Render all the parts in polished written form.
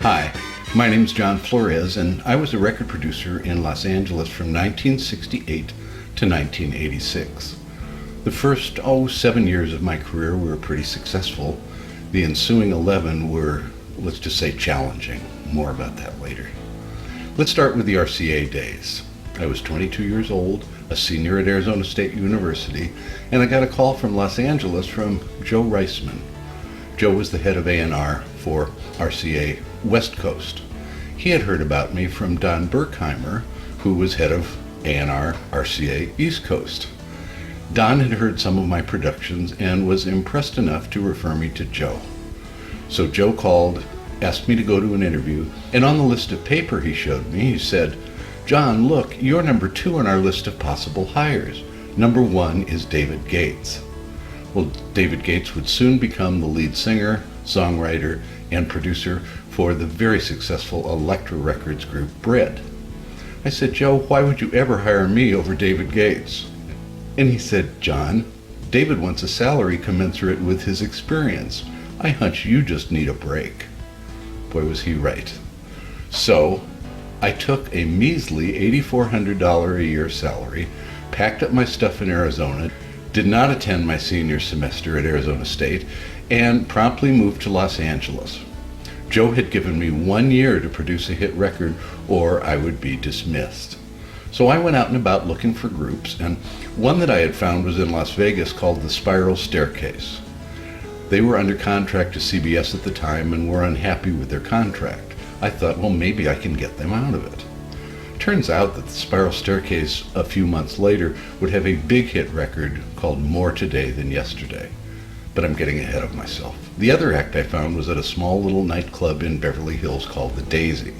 Hi, my name's John Florez, and I was a record producer in Los Angeles from 1968 to 1986. The first, 7 years of my career were pretty successful. The ensuing 11 were, let's just say, challenging. More about that later. Let's start with the RCA days. I was 22 years old, a senior at Arizona State University, and I got a call from Los Angeles from Joe Reisman. Joe was the head of A&R for RCA West Coast. He had heard about me from Don Berkheimer, who was head of A&R RCA East Coast. Don had heard some of my productions and was impressed enough to refer me to Joe. So Joe called, asked me to go to an interview, and on the list of paper he showed me, he said, "John, look, you're number 2 on our list of possible hires. Number 1 is David Gates." Well, David Gates would soon become the lead singer, songwriter, and producer for the very successful Elektra Records group Bread. I said, "Joe, why would you ever hire me over David Gates?" And he said, "John, David wants a salary commensurate with his experience. I hunch you just need a break." Boy, was he right. So I took a measly $8,400 a year salary, packed up my stuff in Arizona, did not attend my senior semester at Arizona State, and promptly moved to Los Angeles. Joe had given me 1 year to produce a hit record or I would be dismissed. So I went out and about looking for groups, and one that I had found was in Las Vegas called the Spiral Staircase. They were under contract to CBS at the time and were unhappy with their contract. I thought, well, maybe I can get them out of it. Turns out that the Spiral Staircase a few months later would have a big hit record called More Today Than Yesterday. But I'm getting ahead of myself. The other act I found was at a small little nightclub in Beverly Hills called the Daisy.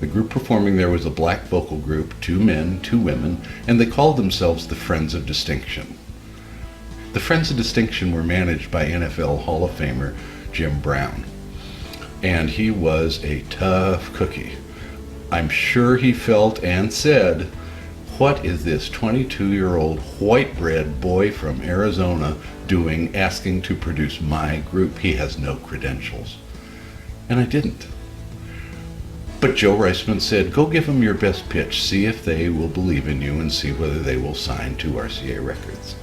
The group performing there was a black vocal group, 2 men, 2 women, and they called themselves the Friends of Distinction. The Friends of Distinction were managed by NFL Hall of Famer Jim Brown, and he was a tough cookie. I'm sure he felt and said, "What is this 22-year-old white bread boy from Arizona doing asking to produce my group? He has no credentials." And I didn't. But Joe Reisman said, "Go give them your best pitch, see if they will believe in you and see whether they will sign to RCA Records."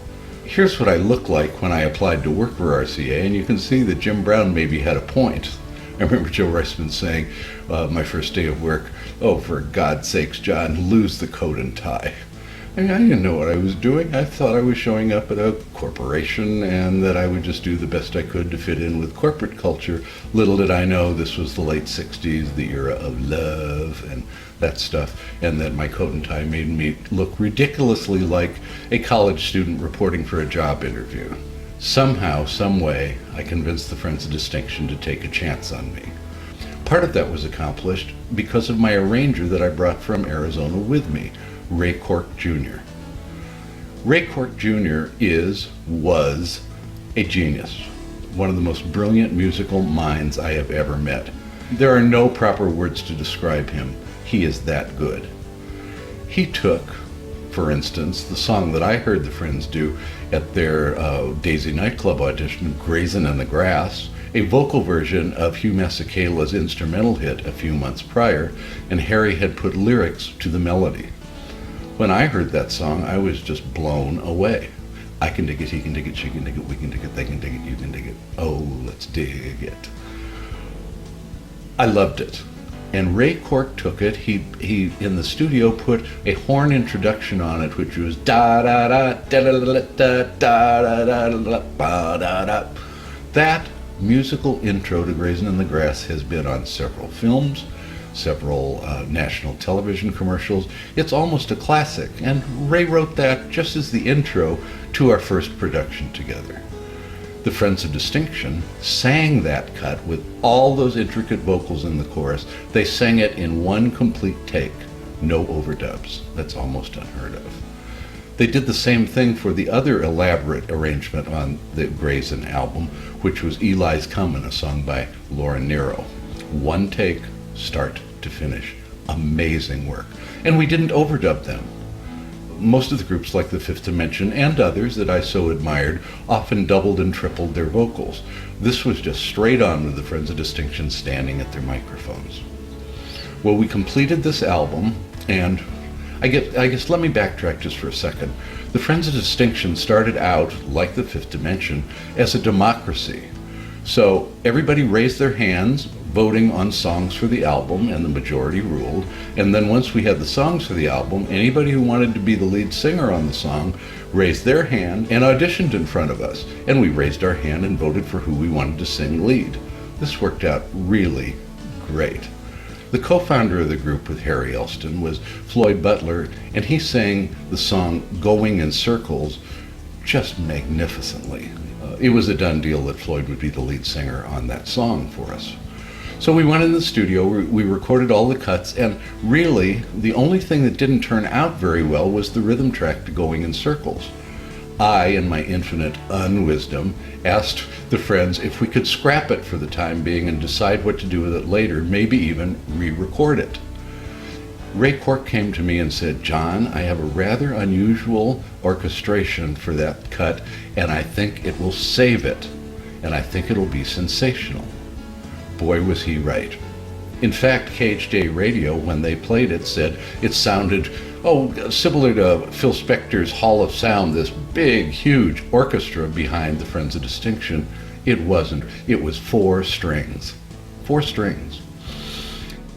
Here's what I looked like when I applied to work for RCA, and you can see that Jim Brown maybe had a point. I remember Joe Reisman saying, my first day of work, "Oh, for God's sakes, John, lose the coat and tie." I mean, I didn't know what I was doing. I thought I was showing up at a corporation and that I would just do the best I could to fit in with corporate culture. Little did I know this was the late 60s, the era of love and that stuff, and that my coat and tie made me look ridiculously like a college student reporting for a job interview. Somehow, some way, I convinced the Friends of Distinction to take a chance on me. Part of that was accomplished because of my arranger that I brought from Arizona with me, Ray Cork Jr. Ray Cork Jr. was a genius, one of the most brilliant musical minds I have ever met. There are no proper words to describe him. He is that good. He took, for instance, the song that I heard the Friends do at their Daisy nightclub audition, "Grazin' in the Grass," a vocal version of Hugh Masekela's instrumental hit a few months prior, and Harry had put lyrics to the melody. When I heard that song, I was just blown away. I can dig it, he can dig it, she can dig it, we can dig it, they can dig it, you can dig it. Oh, let's dig it. I loved it. And Ray Cork took it. He in the studio put a horn introduction on it, which was da da da da da da da da da da da da. That musical intro to Grazin' in the Grass has been on several films, several national television commercials. It's almost a classic, and Ray wrote that just as the intro to our first production together. The Friends of Distinction sang that cut with all those intricate vocals in the chorus. They sang it in one complete take, no overdubs. That's almost unheard of. They did the same thing for the other elaborate arrangement on the Grazin' album, which was Eli's Comin', a song by Laura Nyro. One take, start to finish. Amazing work. And we didn't overdub them. most of the groups like the Fifth Dimension and others that I so admired often doubled and tripled their vocals. This was just straight on with the Friends of Distinction standing at their microphones. Well, we completed this album, and I guess let me backtrack just for a second. The Friends of Distinction started out, like the Fifth Dimension, as a democracy. So everybody raised their hands, voting on songs for the album, and the majority ruled. And then once we had the songs for the album, anybody who wanted to be the lead singer on the song raised their hand and auditioned in front of us. And we raised our hand and voted for who we wanted to sing lead. This worked out really great. The co-founder of the group with Harry Elston was Floyd Butler, and he sang the song Going in Circles just magnificently. It was a done deal that Floyd would be the lead singer on that song for us. So we went in the studio, we recorded all the cuts, and really the only thing that didn't turn out very well was the rhythm track to Going in Circles. I, in my infinite unwisdom, asked the Friends if we could scrap it for the time being and decide what to do with it later, maybe even re-record it. Ray Cork came to me and said, "John, I have a rather unusual orchestration for that cut, and I think it will save it, and I think it'll be sensational." Boy, was he right. In fact, KHJ Radio, when they played it, said it sounded, similar to Phil Spector's Hall of Sound, this big, huge orchestra behind the Friends of Distinction. It wasn't. It was 4 strings. 4 strings.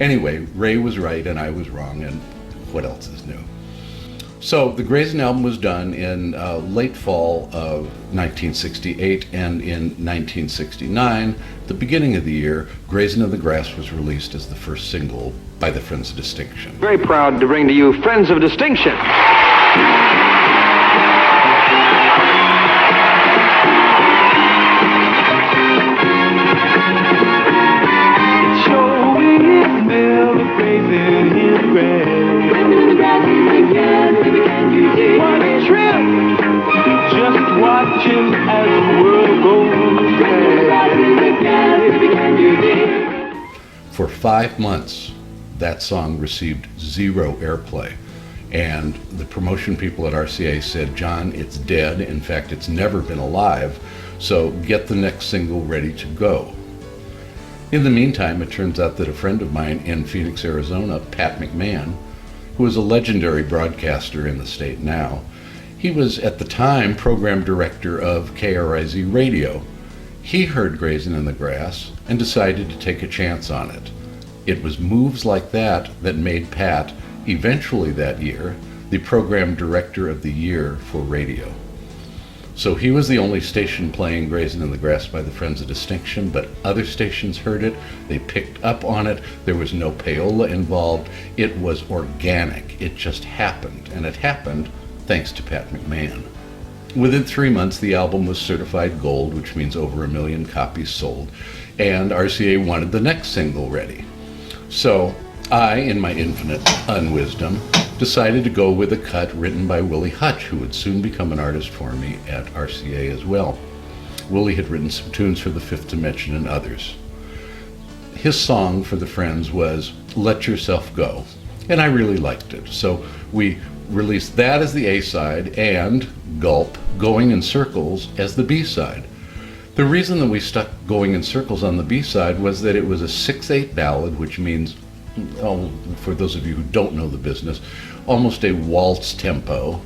Anyway, Ray was right and I was wrong, and what else is new? So the Grayson album was done in late fall of 1968, and in 1969, the beginning of the year, Grayson of the Grass was released as the first single by the Friends of Distinction. Very proud to bring to you Friends of Distinction. For 5 months, that song received 0 airplay. And the promotion people at RCA said, "John, it's dead. In fact, it's never been alive. So get the next single ready to go." In the meantime, it turns out that a friend of mine in Phoenix, Arizona, Pat McMahon, who is a legendary broadcaster in the state now, he was at the time program director of KRIZ Radio. He heard Grayson in the Grass and decided to take a chance on it. It was moves like that that made Pat, eventually that year, the program director of the year for radio. So he was the only station playing Grayson in the Grass by the Friends of Distinction, but other stations heard it, they picked up on it, there was no payola involved, it was organic, it just happened, and it happened thanks to Pat McMahon. Within 3 months, the album was certified gold, which means over 1 million copies sold, and RCA wanted the next single ready. So I, in my infinite unwisdom, decided to go with a cut written by Willie Hutch, who would soon become an artist for me at RCA as well. Willie had written some tunes for the Fifth Dimension and others. His song for the Friends was "Let Yourself Go," and I really liked it. So we released that as the A-side and Gulp, Going in Circles, as the B-side. The reason that we stuck Going in Circles on the B-side was that it was a 6/8 ballad, which means, for those of you who don't know the business, almost a waltz tempo,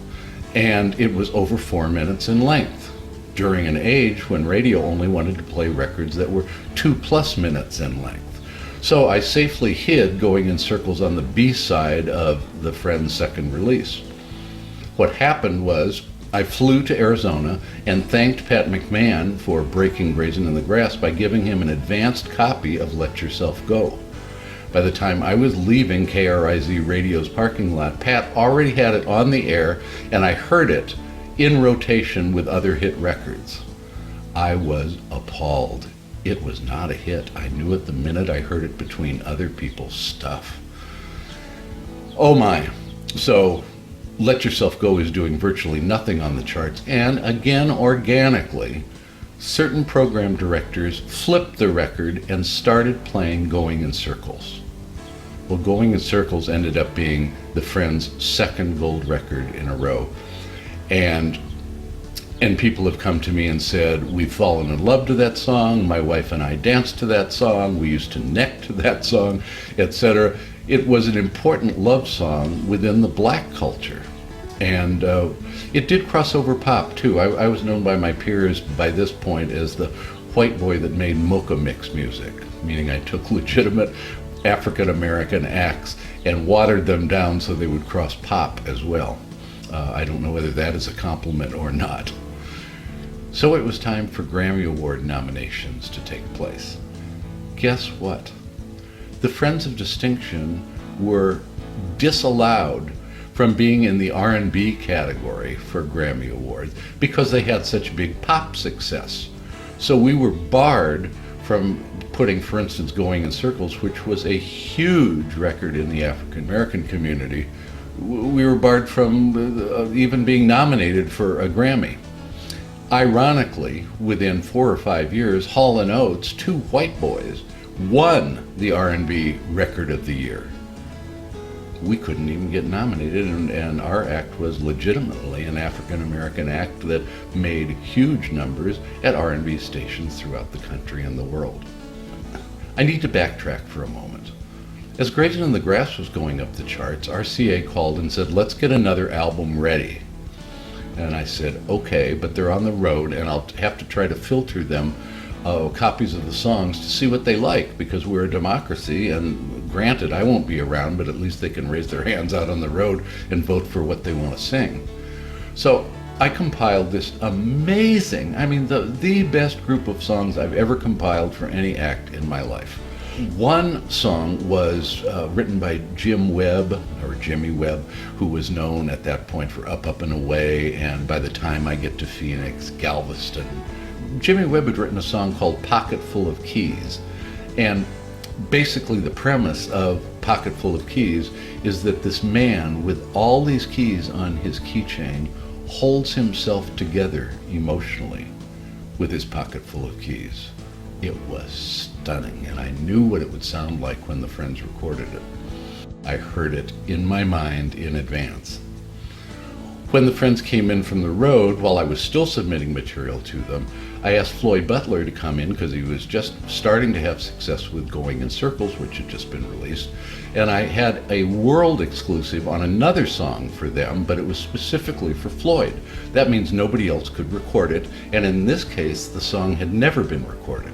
and it was over 4 minutes in length, during an age when radio only wanted to play records that were 2+ minutes in length. So I safely hid Going in Circles on the B-side of the Friends' second release. What happened was I flew to Arizona and thanked Pat McMahon for breaking Grayson in the Grass by giving him an advanced copy of Let Yourself Go. By the time I was leaving KRIZ Radio's parking lot, Pat already had it on the air, and I heard it in rotation with other hit records. I was appalled. It was not a hit. I knew it the minute I heard it between other people's stuff. Oh my. So Let Yourself Go is doing virtually nothing on the charts, and again, organically, certain program directors flipped the record and started playing Going in Circles. Well, Going in Circles ended up being the Friends' second gold record in a row. And people have come to me and said, we've fallen in love to that song, my wife and I danced to that song, we used to neck to that song, etc. It was an important love song within the black culture. And it did cross over pop too. I was known by my peers by this point as the white boy that made mocha mix music, meaning I took legitimate African American acts and watered them down so they would cross pop as well. I don't know whether that is a compliment or not. So it was time for Grammy Award nominations to take place. Guess what? The Friends of Distinction were disallowed from being in the R&B category for Grammy Awards because they had such big pop success. So we were barred from putting, for instance, Going in Circles, which was a huge record in the African American community. We were barred from even being nominated for a Grammy. Ironically, within 4 or 5 years, Hall & Oates, two white boys, won the R&B Record of the Year. We couldn't even get nominated, and our act was legitimately an African American act that made huge numbers at R&B stations throughout the country and the world. I need to backtrack for a moment. As Grazing in the Grass was going up the charts, RCA called and said, let's get another album ready. And I said, okay, but they're on the road and I'll have to try to filter them copies of the songs to see what they like, because we're a democracy, and granted, I won't be around, but at least they can raise their hands out on the road and vote for what they want to sing. So I compiled this amazing, the best group of songs I've ever compiled for any act in my life. One song was written by Jim Webb, or Jimmy Webb, who was known at that point for Up, Up and Away, and By the Time I Get to Phoenix, Galveston. Jimmy Webb had written a song called Pocket Full of Keys, and basically the premise of Pocket Full of Keys is that this man with all these keys on his keychain holds himself together emotionally with his pocket full of keys. It was stunning, and I knew what it would sound like when the Friends recorded it. I heard it in my mind in advance. When the Friends came in from the road, while I was still submitting material to them, I asked Floyd Butler to come in because he was just starting to have success with Going in Circles, which had just been released. And I had a world exclusive on another song for them, but it was specifically for Floyd. That means nobody else could record it, and in this case, the song had never been recorded.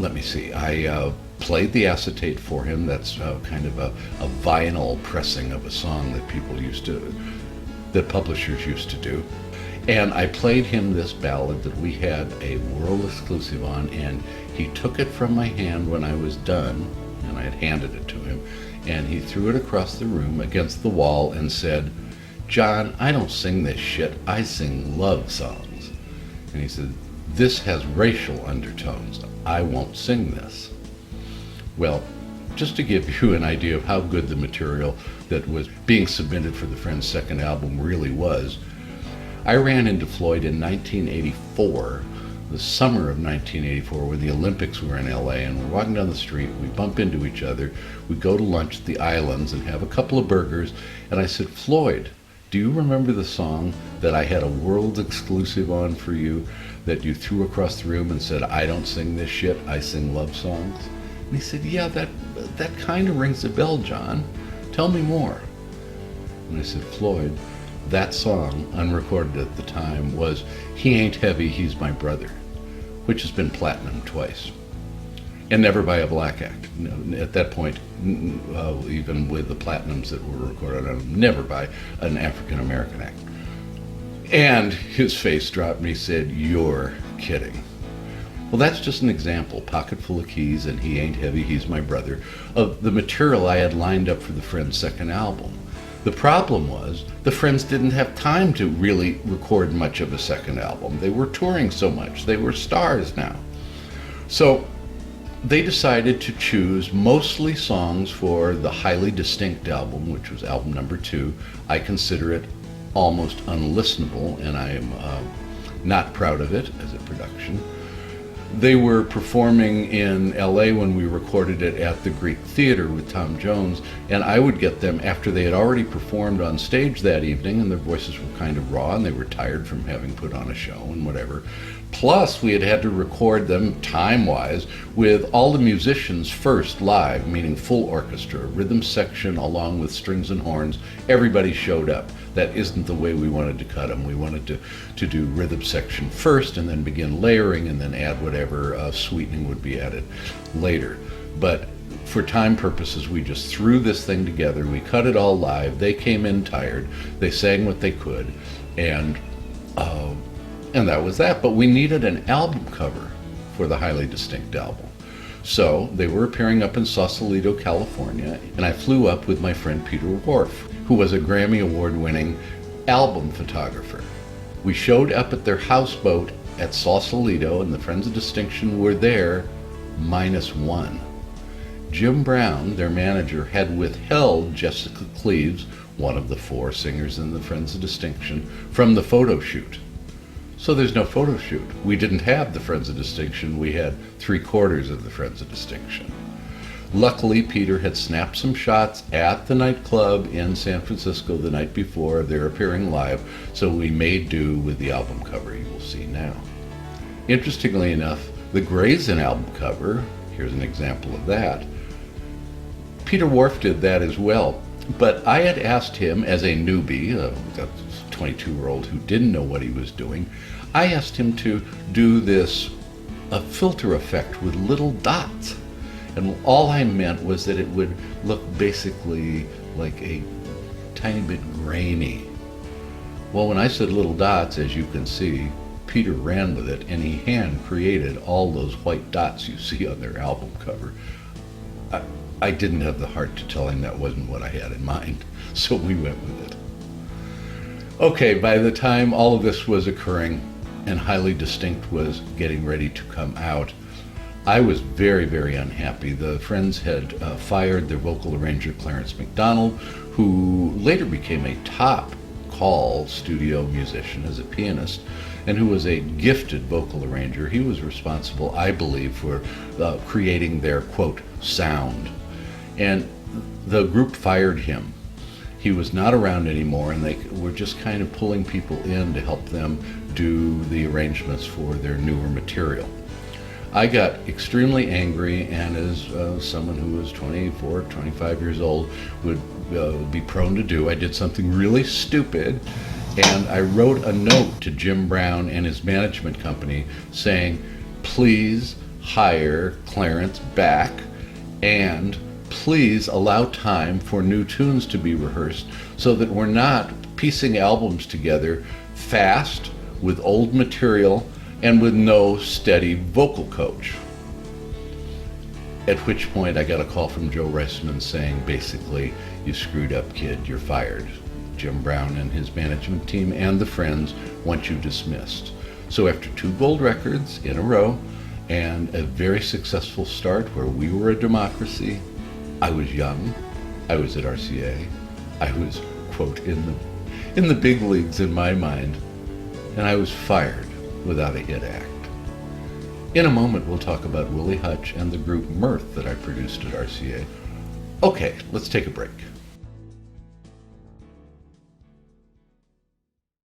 Let me see, I played the acetate for him. That's kind of a vinyl pressing of a song that publishers used to do. And I played him this ballad that we had a world exclusive on, and he took it from my hand when I was done, and I had handed it to him, and he threw it across the room against the wall and said, "John, I don't sing this shit, I sing love songs." And he said, "This has racial undertones, I won't sing this." Well, just to give you an idea of how good the material that was being submitted for the Friends' second album really was, I ran into Floyd in 1984, the summer of 1984, when the Olympics were in LA, and we're walking down the street, we bump into each other, we go to lunch at the Islands and have a couple of burgers, and I said, "Floyd, do you remember the song that I had a world exclusive on for you that you threw across the room and said, 'I don't sing this shit, I sing love songs'?" And he said, "Yeah, that kind of rings a bell, John. Tell me more." And I said, "Floyd, that song, unrecorded at the time, was He Ain't Heavy, He's My Brother, which has been platinum twice, and never by a black act. At that point, even with the platinums that were recorded on them, never by an African American act." And his face dropped and he said, "You're kidding." Well, that's just an example, Pocket Full of Keys and He Ain't Heavy, He's My Brother, of the material I had lined up for the Friends' second album. The problem was the Friends didn't have time to really record much of a second album. They were touring so much. They were stars now. So they decided to choose mostly songs for the highly distinct album, which was album number 2. I consider it almost unlistenable, and I am not proud of it as a production. They were performing in LA when we recorded it at the Greek Theater with Tom Jones, and I would get them after they had already performed on stage that evening, and their voices were kind of raw, and they were tired from having put on a show and whatever. Plus, we had had to record them time-wise with all the musicians first live, meaning full orchestra, rhythm section along with strings and horns. Everybody showed up. That isn't the way we wanted to cut them. We wanted to do rhythm section first and then begin layering and then add whatever sweetening would be added later. But for time purposes, we just threw this thing together. We cut it all live. They came in tired. They sang what they could, and that was that. But we needed an album cover for the Highly Distinct album. So they were appearing up in Sausalito, California, and I flew up with my friend Peter Worf, who was a Grammy Award-winning album photographer. We showed up at their houseboat at Sausalito, and the Friends of Distinction were there, -1. Jim Brown, their manager, had withheld Jessica Cleaves, one of the 4 singers in the Friends of Distinction, from the photo shoot. So there's no photo shoot. We didn't have the Friends of Distinction. We had 3/4 of the Friends of Distinction. Luckily, Peter had snapped some shots at the nightclub in San Francisco the night before. They're appearing live, so we made do with the album cover you will see now. Interestingly enough, the Grayson album cover, here's an example of that, Peter Worf did that as well. But I had asked him as a newbie, a 22-year-old who didn't know what he was doing, I asked him to do this a filter effect with little dots. And all I meant was that it would look basically like a tiny bit grainy. Well, when I said little dots, as you can see, Peter ran with it, and he hand created all those white dots you see on their album cover. I didn't have the heart to tell him that wasn't what I had in mind, so we went with it. Okay, by the time all of this was occurring and Highly Distinct was getting ready to come out, I was very, very unhappy. The Friends had fired their vocal arranger, Clarence McDonald, who later became a top call studio musician as a pianist, and who was a gifted vocal arranger. He was responsible, I believe, for creating their, quote, sound. And the group fired him. He was not around anymore, and they were just kind of pulling people in to help them do the arrangements for their newer material. I got extremely angry, and as someone who was 24, 25 years old would be prone to do, I did something really stupid, and I wrote a note to Jim Brown and his management company saying, please hire Clarence back, and please allow time for new tunes to be rehearsed so that we're not piecing albums together fast with old material and with no steady vocal coach. At which point I got a call from Joe Reisman saying, basically, you screwed up, kid, you're fired. Jim Brown and his management team and the Friends want you dismissed. So after 2 gold records in a row and a very successful start where we were a democracy, I was young, I was at RCA, I was, quote, in the big leagues in my mind, and I was fired without a hit act. In a moment, we'll talk about Willie Hutch and the group Mirth that I produced at RCA. Okay, let's take a break.